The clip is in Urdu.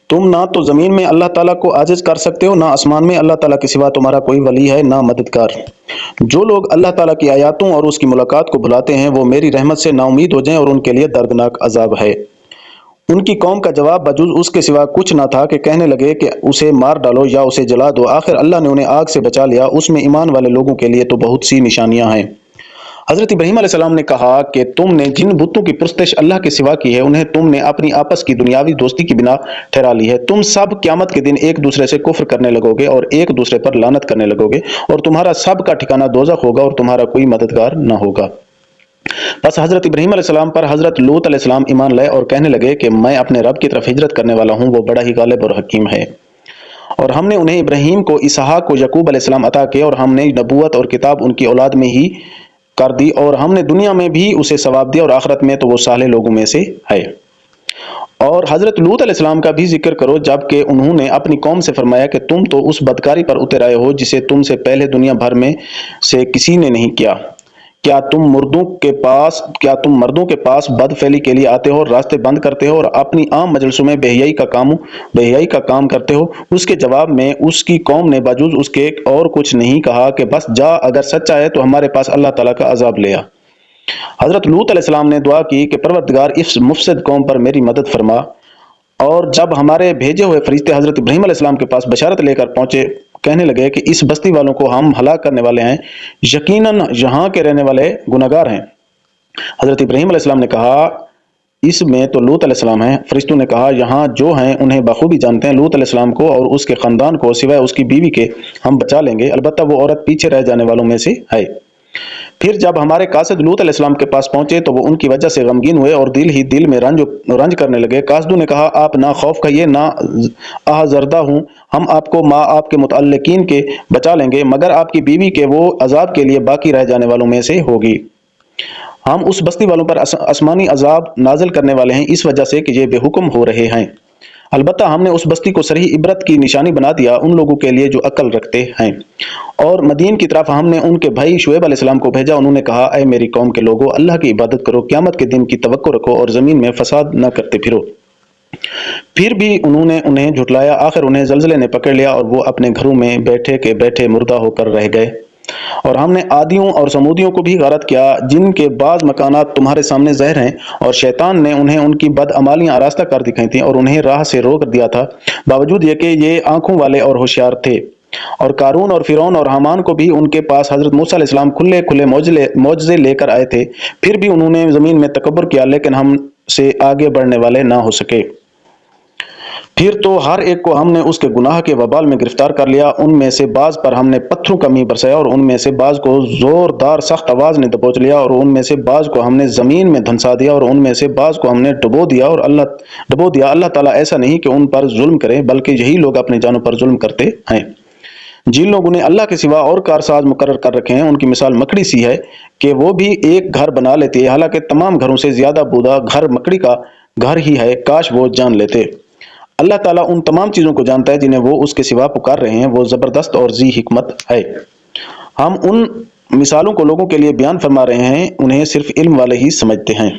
تم نہ تو زمین میں اللہ تعالیٰ کو عاجز کر سکتے ہو، نہ آسمان میں اللہ تعالیٰ کے سوا تمہارا کوئی ولی ہے نہ مددگار۔ جو لوگ اللہ تعالیٰ کی آیاتوں اور اس کی ملاقات کو بھلاتے ہیں وہ میری رحمت سے نا امید ہو جائیں اور ان کے لیے دردناک عذاب ہے۔ ان کی قوم کا جواب بجز اس کے سوا کچھ نہ تھا کہ کہنے لگے کہ اسے مار ڈالو یا اسے جلا دو۔ آخر اللہ نے انہیں آگ سے بچا لیا، اس میں ایمان والے لوگوں کے لیے تو بہت سی نشانیاں ہیں۔ حضرت ابراہیم علیہ السلام نے کہا کہ تم نے جن بتوں کی پرستش اللہ کے سوا کی ہے انہیں تم نے اپنی آپس کی دنیاوی دوستی کی بنا ٹھہرا لی ہے۔ تم سب قیامت کے دن ایک دوسرے سے کفر کرنے لگو گے اور ایک دوسرے پر لعنت کرنے لگو گے، اور تمہارا سب کا ٹھکانہ دوزخ ہوگا اور تمہارا کوئی مددگار نہ ہوگا۔ بس حضرت ابراہیم علیہ السلام پر حضرت لوط علیہ السلام ایمان لائے اور کہنے لگے کہ میں اپنے رب کی طرف ہجرت کرنے والا ہوں، وہ بڑا ہی غالب اور حکیم ہے۔ اور ہم نے انہیں ابراہیم کو، اسحاق کو یعقوب علیہ السلام عطا کیے، اور ہم نے نبوت اور کتاب ان کی اولاد میں ہی کر دی، اور ہم نے دنیا میں بھی اسے ثواب دیا اور آخرت میں تو وہ صالح لوگوں میں سے ہے۔ اور حضرت لوط علیہ السلام کا بھی ذکر کرو، جب کہ انہوں نے اپنی قوم سے فرمایا کہ تم تو اس بدکاری پر اتر آئے ہو جسے تم سے پہلے دنیا بھر میں سے کسی نے نہیں کیا۔ کیا تم مردوں کے پاس بد فعلی کے لیے آتے ہو اور راستے بند کرتے ہو اور اپنی عام مجلسوں میں بے حیائی کا کام کرتے ہو؟ اس کے جواب میں اس کی قوم نے بجز اس کے اور کچھ نہیں کہا کہ بس جا، اگر سچا ہے تو ہمارے پاس اللہ تعالیٰ کا عذاب لے آ۔ حضرت لوط علیہ السلام نے دعا کی کہ پروردگار اس مفسد قوم پر میری مدد فرما۔ اور جب ہمارے بھیجے ہوئے فرشتے حضرت ابراہیم علیہ السلام کے پاس بشارت لے کر پہنچے، کہنے لگے کہ اس بستی والوں کو ہم ہلاک کرنے والے ہیں، یقیناً یہاں کے رہنے والے گناہگار ہیں۔ حضرت ابراہیم علیہ السلام نے کہا اس میں تو لوط علیہ السلام ہیں۔ فرشتوں نے کہا یہاں جو ہیں انہیں بخوبی جانتے ہیں، لوط علیہ السلام کو اور اس کے خاندان کو سوائے اس کی بیوی کے ہم بچا لیں گے، البتہ وہ عورت پیچھے رہ جانے والوں میں سے ہے۔ پھر جب ہمارے قاصد لوط علیہ السلام کے پاس پہنچے تو وہ ان کی وجہ سے غمگین ہوئے اور دل ہی دل میں رنج کرنے لگے۔ قاصدوں نے کہا آپ نہ خوف کھائیے نہ آزردہ ہوں، ہم آپ کو آپ کے متعلقین کے بچا لیں گے، مگر آپ کی بیوی کے وہ عذاب کے لیے باقی رہ جانے والوں میں سے ہوگی۔ ہم اس بستی والوں پر آسمانی عذاب نازل کرنے والے ہیں اس وجہ سے کہ یہ بے حکم ہو رہے ہیں، البتہ ہم نے اس بستی کو صریح عبرت کی نشانی بنا دیا ان لوگوں کے لیے جو عقل رکھتے ہیں۔ اور مدین کی طرف ہم نے ان کے بھائی شعیب علیہ السلام کو بھیجا، انہوں نے کہا اے میری قوم کے لوگوں، اللہ کی عبادت کرو، قیامت کے دن کی توقع رکھو اور زمین میں فساد نہ کرتے پھرو۔ پھر بھی انہوں نے انہیں جھٹلایا، آخر انہیں زلزلے نے پکڑ لیا اور وہ اپنے گھروں میں بیٹھے کے بیٹھے مردہ ہو کر رہ گئے۔ اور ہم نے عادیوں اور سمودیوں کو بھی غارت کیا جن کے بعض مکانات تمہارے سامنے ظاہر ہیں، اور شیطان نے انہیں ان کی بدعمالیاں آراستہ کر دکھائی تھیں اور انہیں راہ سے روک دیا تھا، باوجود یہ کہ یہ آنکھوں والے اور ہوشیار تھے۔ اور قارون اور فرعون اور حامان کو بھی ان کے پاس حضرت موسیٰ علیہ السلام کھلے معجزے لے کر آئے تھے، پھر بھی انہوں نے زمین میں تکبر کیا، لیکن ہم سے آگے بڑھنے والے نہ ہو سکے۔ پھر تو ہر ایک کو ہم نے اس کے گناہ کے وبال میں گرفتار کر لیا، ان میں سے بعض پر ہم نے پتھروں کا میਂہ برسایا اور ان میں سے بعض کو زوردار سخت آواز نے دبوچ لیا، اور ان میں سے بعض کو ہم نے زمین میں دھنسا دیا اور ان میں سے بعض کو ہم نے ڈبو دیا۔ اللہ تعالیٰ ایسا نہیں کہ ان پر ظلم کرے، بلکہ یہی لوگ اپنے جانوں پر ظلم کرتے ہیں۔ جن لوگوں نے اللہ کے سوا اور کارساز مقرر کر رکھے ہیں ان کی مثال مکڑی سی ہے کہ وہ بھی ایک گھر بنا لیتی ہے، حالانکہ تمام گھروں سے زیادہ بودا گھر مکڑی کا گھر ہی ہے، کاش وہ جان لیتے۔ اللہ تعالیٰ ان تمام چیزوں کو جانتا ہے جنہیں وہ اس کے سوا پکار رہے ہیں، وہ زبردست اور ذی حکمت ہے۔ ہم ان مثالوں کو لوگوں کے لیے بیان فرما رہے ہیں، انہیں صرف علم والے ہی سمجھتے ہیں۔